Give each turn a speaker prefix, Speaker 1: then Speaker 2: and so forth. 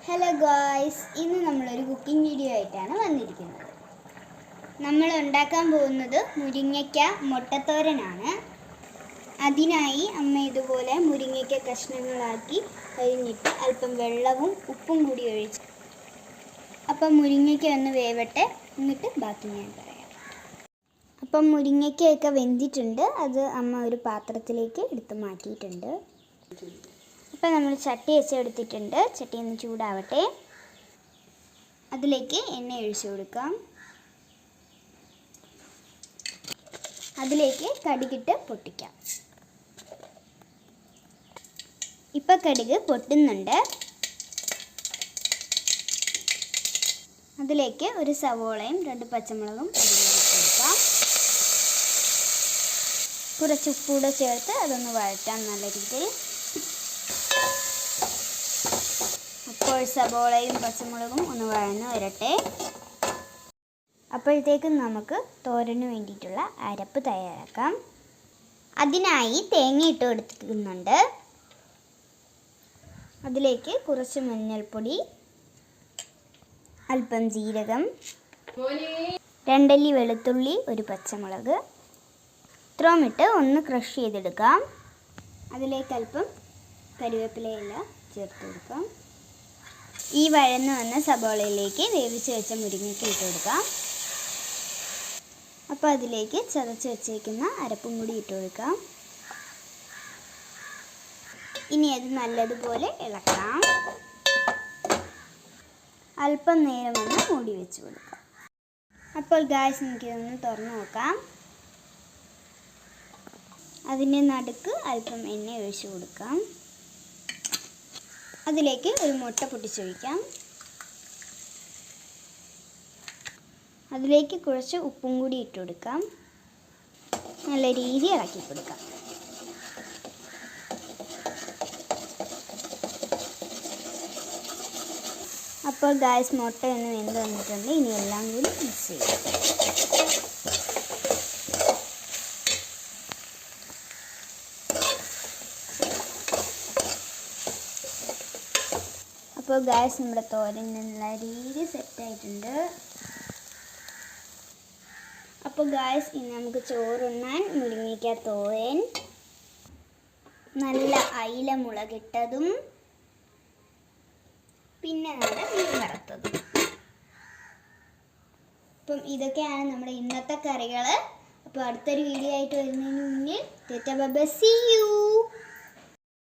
Speaker 1: Hello guys, ഇന്ന് നമ്മളൊരു cooking video ആയിട്ടാണ് വന്നിരിക്കുന്നത്. നമ്മൾ ഉണ്ടാക്കാൻ പോകുന്നത് മുരിങ്ങയ്ക്ക മുട്ടത്തോരനാണ്. അതിനായി അമ്മ ഇതുപോലെ മുരിങ്ങയ്ക്ക കഷ്ണങ്ങളാക്കി അരിഞ്ഞിട്ട് അല്പം വെള്ളവും ഉപ്പും കൂടി ഒഴിച്ച് അപ്പം മുരിങ്ങയ്ക്ക ഒന്ന് വേവട്ടെ, എന്നിട്ട് ബാക്കി ഞാൻ പറയാം. അപ്പം മുരിങ്ങയ്ക്കയൊക്കെ വെന്തിട്ടുണ്ട്. അത് അമ്മ ഒരു പാത്രത്തിലേക്ക് എടുത്ത് മാറ്റിയിട്ടുണ്ട്. അപ്പോൾ നമ്മൾ ചട്ടി വെച്ചെടുത്തിട്ടുണ്ട്. ചട്ടി ഒന്ന് ചൂടാവട്ടെ. അതിലേക്ക് എണ്ണ ഒഴിച്ചു കൊടുക്കാം. അതിലേക്ക് കടുകിട്ട് പൊട്ടിക്കാം. ഇപ്പം കടുക് പൊട്ടുന്നുണ്ട്. അതിലേക്ക് ഒരു സവോളയും 2 പച്ചമുളകും കൊടുക്കാം. കുറച്ച് ഉപ്പൂടെ ചേർത്ത് അതൊന്ന് വഴറ്റാൻ നല്ല രീതിയിൽ. അപ്പോൾ സവോളയും പച്ചമുളകും ഒന്ന് വഴന്ന് വരട്ടെ. അപ്പോഴത്തേക്കും നമുക്ക് തോരന് വേണ്ടിയിട്ടുള്ള അരപ്പ് തയ്യാറാക്കാം. അതിനായി തേങ്ങ ഇട്ട് കൊടുക്കുന്നുണ്ട്. അതിലേക്ക് കുറച്ച് മഞ്ഞൾപ്പൊടി, അല്പം ജീരകം, 2 അല്ലി വെളുത്തുള്ളി, 1 പച്ചമുളക് ഇത്രയും ഇട്ട് ഒന്ന് ക്രഷ് ചെയ്തെടുക്കാം. അതിലേക്ക് അല്പം കറിവേപ്പിലയില ചേർത്ത് കൊടുക്കാം. ഈ വഴന്ന് വന്ന സബോളയിലേക്ക് വേവിച്ച് വെച്ച മുരിങ്ങയ്ക്ക ഇട്ട് കൊടുക്കാം. അപ്പോൾ അതിലേക്ക് ചതച്ച് വെച്ചേക്കുന്ന അരപ്പും കൂടി ഇട്ട് കൊടുക്കാം. ഇനി അത് നല്ലതുപോലെ ഇളക്കാം. അല്പം നേരം ഒന്ന് മൂടി വെച്ച് കൊടുക്കാം. അപ്പോൾ ഗ്യാസ് നമുക്കിതൊന്ന് തുറന്ന് നോക്കാം. അതിൻ്റെ നടുക്ക് അല്പം എണ്ണ ഒഴിച്ച് കൊടുക്കാം. അതിലേക്ക് ഒരു മുട്ട പൊട്ടിച്ചൊഴിക്കാം. അതിലേക്ക് കുറച്ച് ഉപ്പും കൂടി ഇട്ട് കൊടുക്കാം. നല്ല രീതി ഇളക്കി കൊടുക്കാം. അപ്പോൾ ഗ്യാസ് മുട്ട ഒന്ന് വെന്ത് വന്നിട്ടുണ്ട്. ഇനി എല്ലാം കൂടി മിക്സ് ചെയ്യാം. അപ്പോൾ ഗ്യാസ് നമ്മുടെ തോരൻ നല്ല രീതിയിൽ സെറ്റായിട്ടുണ്ട്. അപ്പോൾ ഗ്യാസ് ഇനി നമുക്ക് ചോറുണ്ണാൻ മുരിങ്ങയ്ക്ക തോരൻ, നല്ല അയില മുളകിട്ടതും പിന്നെ നമ്മുടെ മീൻ വറുത്തതും. അപ്പം ഇതൊക്കെയാണ് നമ്മുടെ ഇന്നത്തെ കറികൾ. അപ്പോൾ അടുത്തൊരു വീഡിയോ ആയിട്ട് വരുന്നതിന് മുന്നിൽ സീ യു.